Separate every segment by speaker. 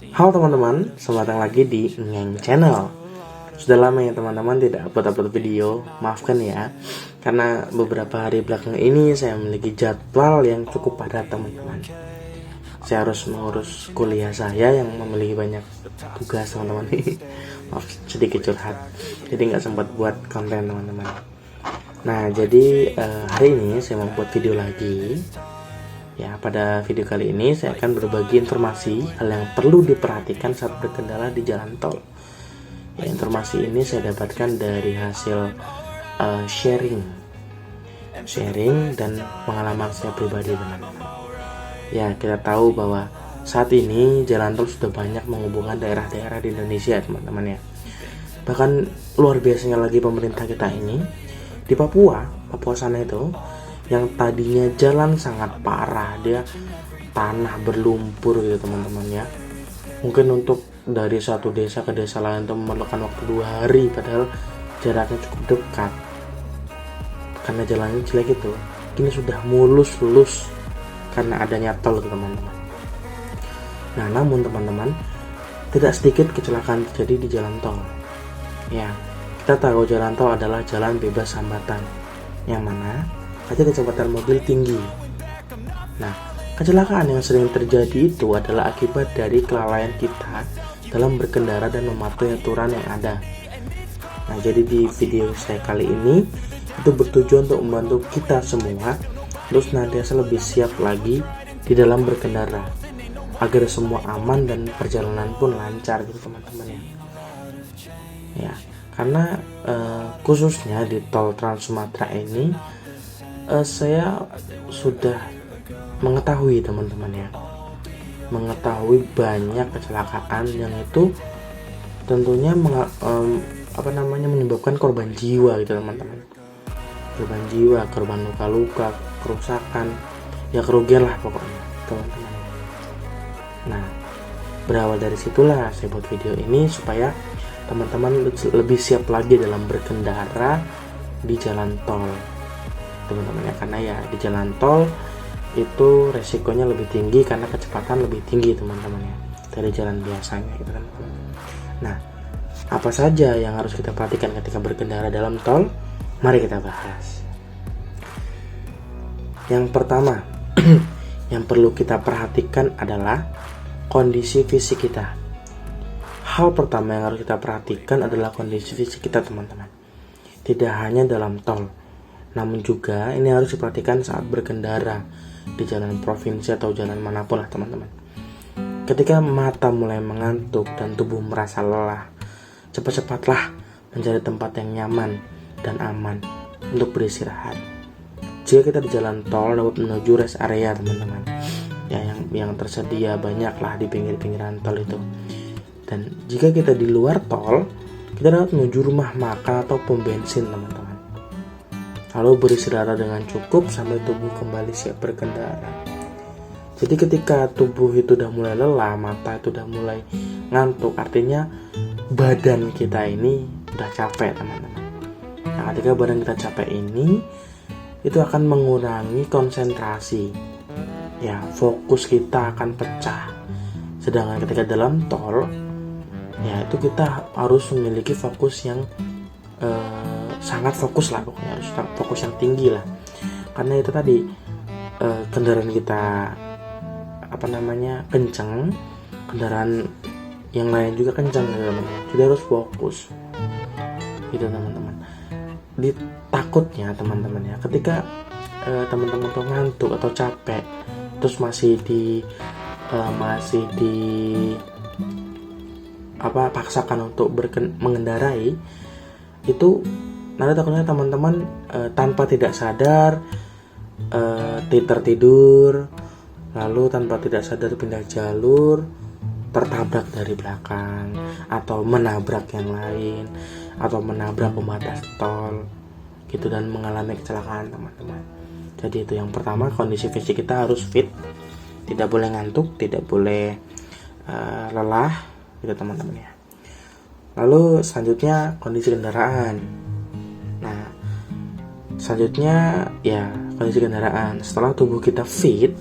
Speaker 1: Halo teman-teman, selamat datang lagi di Ngeng Channel. Sudah lama ya teman-teman tidak upload video, maafkan ya. Karena beberapa hari belakang ini saya memiliki jadwal yang cukup padat teman-teman. Saya harus mengurus kuliah saya yang memiliki banyak tugas teman-teman. Maaf sedikit curhat, jadi nggak sempat buat konten teman-teman. Nah jadi hari ini saya mau buat video lagi. Ya, pada video kali ini saya akan berbagi informasi hal yang perlu diperhatikan saat berkendara di jalan tol. Ya, informasi ini saya dapatkan dari hasil sharing dan pengalaman saya pribadi teman-teman. Ya, kita tahu bahwa saat ini jalan tol sudah banyak menghubungkan daerah-daerah di Indonesia teman-teman ya. Bahkan luar biasanya lagi pemerintah kita ini di Papua sana itu, yang tadinya jalan sangat parah, dia tanah berlumpur gitu teman-teman ya. Mungkin untuk dari satu desa ke desa lain itu memerlukan waktu 2 hari, padahal jaraknya cukup dekat. Karena jalannya jelek itu, kini sudah mulus karena adanya tol gitu teman-teman. Nah namun teman-teman, tidak sedikit kecelakaan terjadi di jalan tol. Ya, kita tahu jalan tol adalah jalan bebas hambatan, yang mana ada kecepatan mobil tinggi. Nah, kecelakaan yang sering terjadi itu adalah akibat dari kelalaian kita dalam berkendara dan mematuhi aturan yang ada. Nah, jadi di video saya kali ini itu bertujuan untuk membantu kita semua terus senantiasa lebih siap lagi di dalam berkendara, agar semua aman dan perjalanan pun lancar gitu teman-teman ya. Ya, karena khususnya di tol Trans Sumatera ini saya sudah mengetahui teman-teman ya, mengetahui banyak kecelakaan yang itu tentunya menyebabkan korban jiwa gitu teman-teman. Korban jiwa, korban luka-luka, kerusakan, ya kerugian lah pokoknya teman-teman. Nah, berawal dari situlah saya buat video ini supaya teman-teman lebih siap lagi dalam berkendara di jalan tol teman-teman ya, karena ya di jalan tol itu resikonya lebih tinggi karena kecepatan lebih tinggi teman-teman ya dari jalan biasanya gitu teman-teman. Nah, apa saja yang harus kita perhatikan ketika berkendara dalam tol? Mari kita bahas. Yang pertama yang perlu kita perhatikan adalah kondisi fisik kita. Hal pertama yang harus kita perhatikan adalah kondisi fisik kita teman-teman. Tidak hanya dalam tol, namun juga ini harus diperhatikan saat berkendara di jalan provinsi atau jalan manapun lah teman-teman. Ketika mata mulai mengantuk dan tubuh merasa lelah, cepat-cepatlah mencari tempat yang nyaman dan aman untuk beristirahat. Jika kita di jalan tol dapat menuju rest area teman-teman, ya yang tersedia banyaklah di pinggir-pinggiran tol itu. Dan jika kita di luar tol, kita dapat menuju rumah makan atau pom bensin teman-teman. Lalu beristirahat dengan cukup sampai tubuh kembali siap berkendara. Jadi ketika tubuh itu udah mulai lelah, mata itu udah mulai ngantuk, artinya badan kita ini udah capek teman-teman. Nah, ketika badan kita capek ini, itu akan mengurangi konsentrasi. Ya, fokus kita akan pecah. Sedangkan ketika dalam tol, ya itu kita harus memiliki fokus yang sangat fokus lah, pokoknya harus fokus yang tinggi lah, karena itu tadi kendaraan kita kencang, kendaraan yang lain juga kencang teman-teman, jadi harus fokus gitu teman-teman. Takutnya teman-teman ya, ketika teman-teman tuh ngantuk atau capek terus masih paksakan untuk mengendarai, itu nanti takutnya teman-teman tanpa tidak sadar tertidur, lalu tanpa tidak sadar pindah jalur, tertabrak dari belakang, atau menabrak yang lain, atau menabrak pembatas tol gitu, dan mengalami kecelakaan teman-teman. Jadi itu yang pertama, kondisi fisik kita harus fit, tidak boleh ngantuk, tidak boleh lelah gitu teman-teman ya. Lalu selanjutnya kondisi kendaraan. Nah, selanjutnya ya kondisi kendaraan. Setelah tubuh kita fit,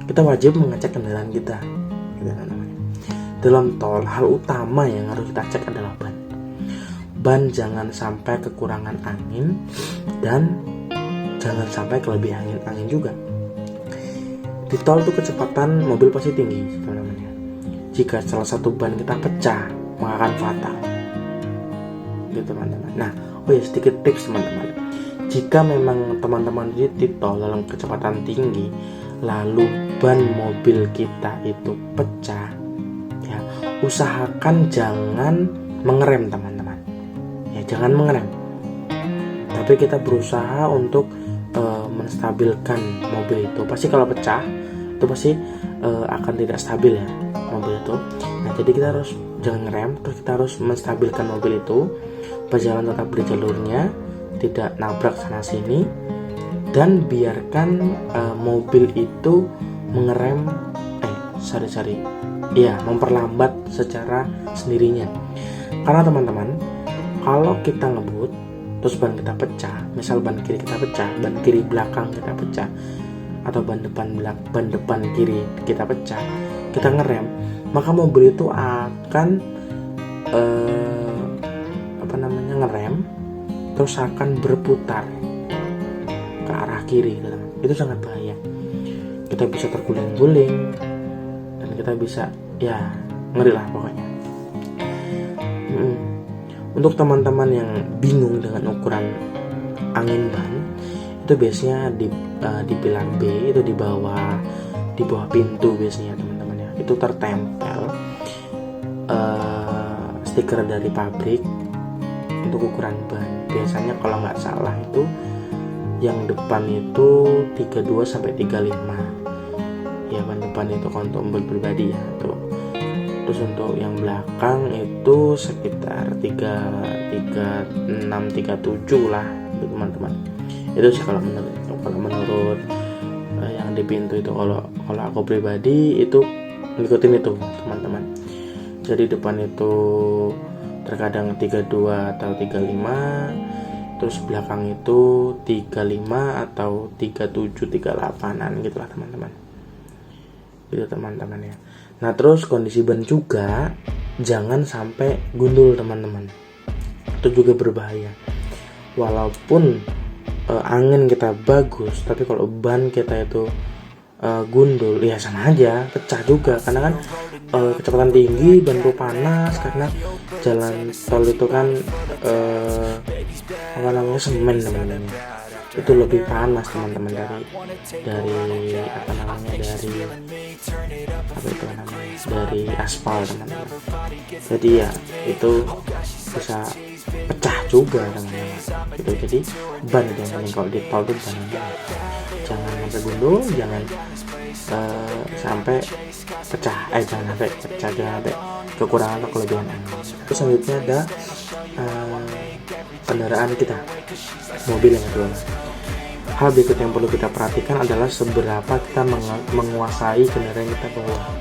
Speaker 1: kita wajib mengecek kendaraan kita gitu teman-teman. dalam tol, hal utama yang harus kita cek adalah ban. Ban jangan sampai kekurangan angin dan jangan sampai kelebihan angin juga. Di tol tuh kecepatan mobil pasti tinggi, teman-teman ya. Jika salah satu ban kita pecah, maka akan fatal. Gitu, teman-teman. Nah, sedikit tips, teman-teman. Jika memang teman-teman di tol dalam kecepatan tinggi, lalu ban mobil kita itu pecah, ya, usahakan jangan mengerem, teman-teman. Ya, jangan mengerem. Tapi kita berusaha untuk menstabilkan mobil itu. Pasti kalau pecah itu pasti akan tidak stabil ya mobil itu. Nah, jadi kita harus jangan ngerem, terus kita harus menstabilkan mobil itu, berjalan tetap di jalurnya, tidak nabrak sana sini, dan biarkan mobil itu mengerem memperlambat secara sendirinya. Karena teman-teman, kalau kita ngebut terus ban kita pecah, misal ban kiri kita pecah, ban kiri belakang kita pecah, atau ban depan kiri kita pecah, kita ngerem, maka mobil itu akan ngerem, terus akan berputar ke arah kiri, teman. Itu sangat bahaya. Kita bisa terguling-guling dan kita bisa, ya, ngeri lah pokoknya. Untuk teman-teman yang bingung dengan ukuran angin ban, itu biasanya di pilar B, itu di bawah pintu biasanya, teman-teman ya. Itu tertempel stiker dari pabrik untuk ukuran ban. Biasanya kalau nggak salah itu yang depan itu 32 sampai 35. Ya, ban depan itu kalau untuk mobil pribadi ya, tuh. Terus untuk yang belakang itu sekitar 36, 37 lah, teman-teman. Itu sih kalau menurut yang di pintu itu. Kalau aku pribadi itu ngikutin itu, teman-teman. Jadi depan itu terkadang 32 atau 35, terus belakang itu 35 atau 37, 38an gitulah, teman-teman. Itu, teman-teman ya. Nah, terus kondisi ban juga jangan sampai gundul, teman-teman. Itu juga berbahaya. Walaupun angin kita bagus, tapi kalau ban kita itu gundul, ya sama aja, pecah juga. Karena kan kecepatan tinggi, ban itu panas, karena jalan tol itu kan semen, teman-teman. Itu lebih panas, teman-teman, dari aspal, teman-teman. Jadi ya itu bisa pecah juga, teman-teman. Gitu. Jadi ban yang paling kalau di tol itu ban, jangan sampai gundul, jangan sampai pecah, jangan sampai kekurangan atau kelebihan angin. Terus selanjutnya ada kendaraan kita, mobil yang kedua. Hal berikut yang perlu kita perhatikan adalah seberapa kita menguasai kendaraan kita bawa.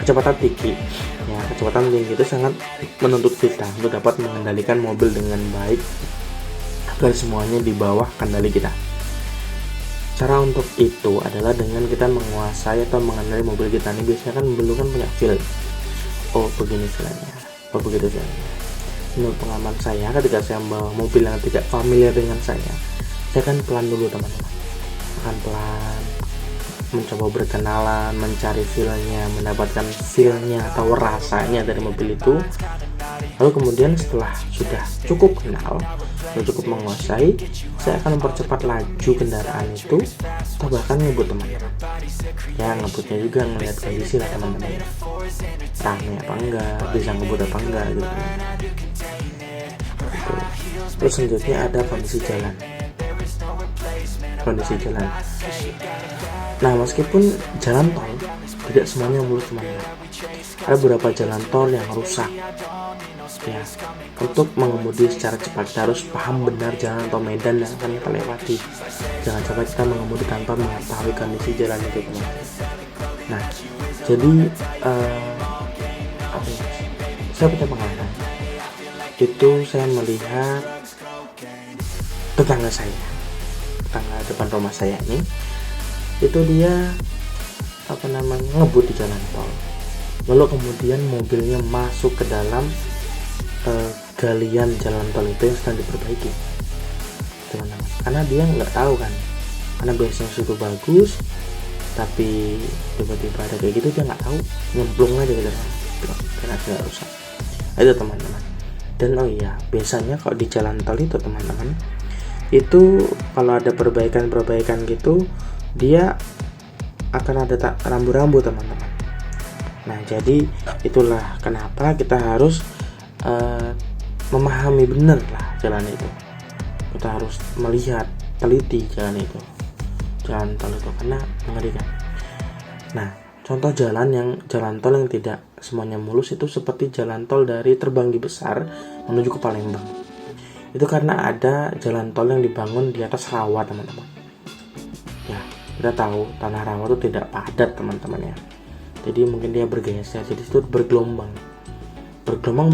Speaker 1: Kecepatan tinggi, ya, kecepatan tinggi itu sangat menuntut kita untuk dapat mengendalikan mobil dengan baik agar semuanya di bawah kendali kita. Cara untuk itu adalah dengan kita menguasai atau mengenali mobil kita. Ini biasanya kan mobil kan punya feel. Oh, begini filenya. Oh, begitu filenya. Menurut pengalaman saya, ketika saya membawa mobil yang tidak familiar dengan saya kan pelan dulu, teman-teman. Akan pelan, mencoba berkenalan, mencari feel-nya, mendapatkan feel-nya atau rasanya dari mobil itu. Lalu kemudian setelah sudah cukup kenal, sudah cukup menguasai, saya akan mempercepat laju kendaraan itu, atau bahkan ngebut, teman-teman. Ya, ngebutnya juga ngelihat kondisi lah, teman-teman. Rame apa enggak, bisa ngebut apa enggak gitu. Terus selanjutnya ada kondisi jalan. Nah, meskipun jalan tol tidak semuanya mulus, teman-teman. Ada beberapa jalan tol yang rusak. Ya, untuk mengemudi secara cepat kita harus paham benar jalan atau medan yang akan kita lewati. Jangan sampai kita mengemudi tanpa mengetahui kondisi jalan itu, teman-teman. Nah, jadi saya punya pengalaman. Itu saya melihat tetangga depan rumah saya ini, itu dia ngebut di jalan tol. lalu kemudian mobilnya masuk ke dalam galian jalan tol itu yang sedang diperbaiki, teman-teman. Karena dia nggak tahu kan, karena biasanya situ bagus, tapi tiba-tiba ada kayak gitu, dia nggak tahu, nyemplung aja gitu karena nggak rusak. Itu teman-teman. Dan oh iya, biasanya kalau di jalan tol itu teman-teman, itu kalau ada perbaikan gitu, dia akan ada rambu-rambu teman-teman. Nah, jadi itulah kenapa kita harus memahami benar lah jalan itu. Kita harus melihat teliti jalan tol itu karena mengerikan. Nah, contoh jalan tol yang tidak semuanya mulus itu seperti jalan tol dari Terbanggi Besar menuju ke Palembang. Itu karena ada jalan tol yang dibangun di atas rawa, teman-teman. Ya, kita tahu tanah rawa itu tidak padat, teman-teman ya. Jadi mungkin dia bergeser, jadi itu bergelombang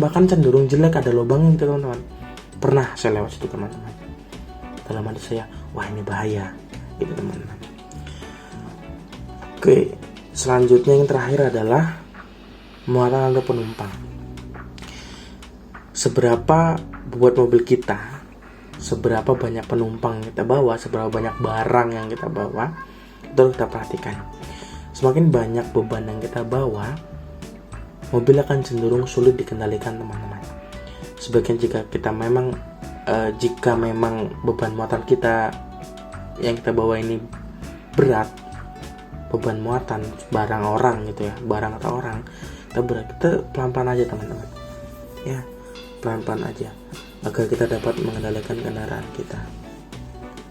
Speaker 1: bahkan cenderung jelek, ada lubangnya gitu teman-teman. Pernah saya lewat situ teman-teman, dalam hati saya, wah ini bahaya gitu teman-teman. Oke, selanjutnya yang terakhir adalah muatan atau penumpang. Seberapa buat mobil kita, seberapa banyak penumpang yang kita bawa, seberapa banyak barang yang kita bawa, itu kita perhatikan. Semakin banyak beban yang kita bawa, mobil akan cenderung sulit dikendalikan teman-teman. Sebagian jika memang beban muatan kita yang kita bawa ini berat, beban muatan barang orang gitu ya, barang atau orang, kita pelan-pelan aja teman-teman ya, pelan-pelan aja agar kita dapat mengendalikan kendaraan kita,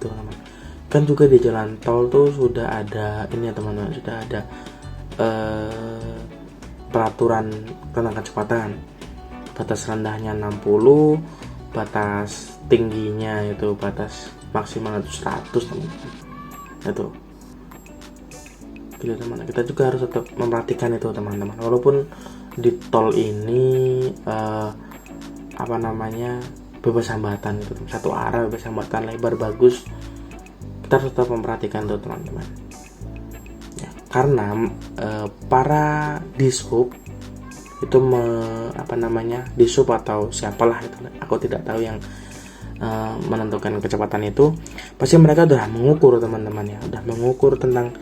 Speaker 1: teman-teman. Kan juga di jalan tol tuh sudah ada ini ya teman-teman, sudah ada peraturan tentang kecepatan. Batas rendahnya 60, batas tingginya itu batas maksimal itu 100 teman-teman. Itu gitu teman-teman. Kita juga harus tetap memperhatikan itu teman-teman. Walaupun di tol ini bebas hambatan gitu, satu arah bebas hambatan, lebar bagus, kita harus tetap memperhatikan itu teman-teman ya, karena para dishub itu dishub atau siapalah itu, aku tidak tahu, yang menentukan kecepatan itu, pasti mereka udah mengukur teman-teman ya, udah mengukur tentang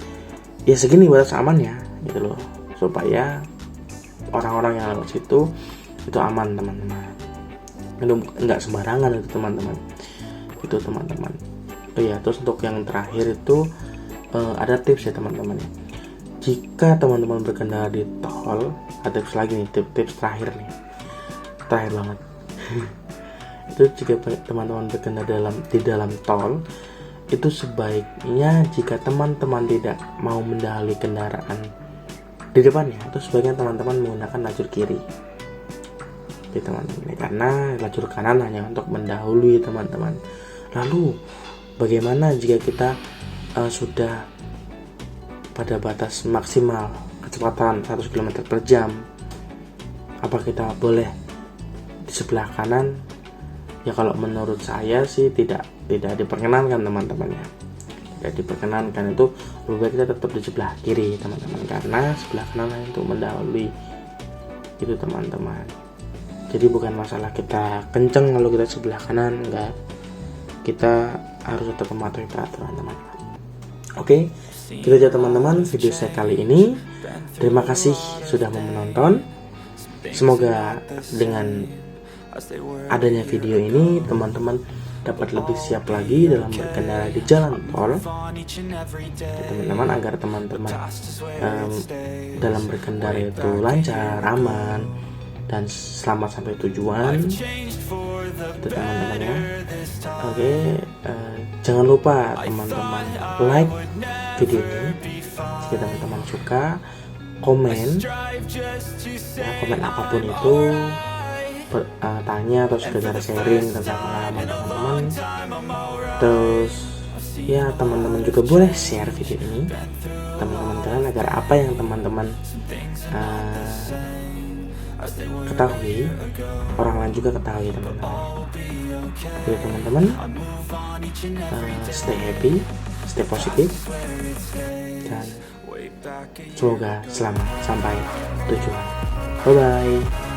Speaker 1: ya segini batas amannya gitu loh, supaya orang-orang yang lewat situ itu aman teman-teman. Itu enggak sembarangan itu teman-teman. Itu teman-teman. Oh ya, terus untuk yang terakhir itu ada tips ya teman-teman ya. Jika teman-teman berkendara di tol, ada tips lagi nih, tips terakhir banget. Itu jika teman-teman berkendara di dalam tol, itu sebaiknya jika teman-teman tidak mau mendahului kendaraan di depannya, itu sebaiknya teman-teman menggunakan lajur kiri gitu, teman-teman, karena lajur kanan hanya untuk mendahului teman-teman. Lalu bagaimana jika kita sudah pada batas maksimal kecepatan 100 km per jam? Apa kita boleh di sebelah kanan? Ya kalau menurut saya sih tidak diperkenankan teman-teman ya. Tidak diperkenankan, itu lebih baik kita tetap di sebelah kiri teman-teman, karena sebelah kanan untuk mendahului itu teman-teman. Jadi bukan masalah kita kenceng lalu kita sebelah kanan, enggak. Kita harus tetap mematuhi peraturan teman-teman. Oke, itu aja teman-teman video saya kali ini. Terima kasih sudah menonton. Semoga dengan adanya video ini teman-teman dapat lebih siap lagi dalam berkendara di jalan tol, teman-teman, agar teman-teman dalam berkendara itu lancar, aman, dan selamat sampai tujuan. Itu teman-teman ya. Oke, jangan lupa teman-teman like video ini jika teman-teman suka, komen apapun itu, tanya atau sekedar sharing tentang pengalaman teman-teman. Terus ya teman-teman juga boleh share video ini teman-teman kalian, agar apa yang teman-teman ketahui orang lain juga ketahui teman-teman. Jadi teman-teman stay happy, stay positif, dan Semoga selamat sampai tujuan. Bye bye.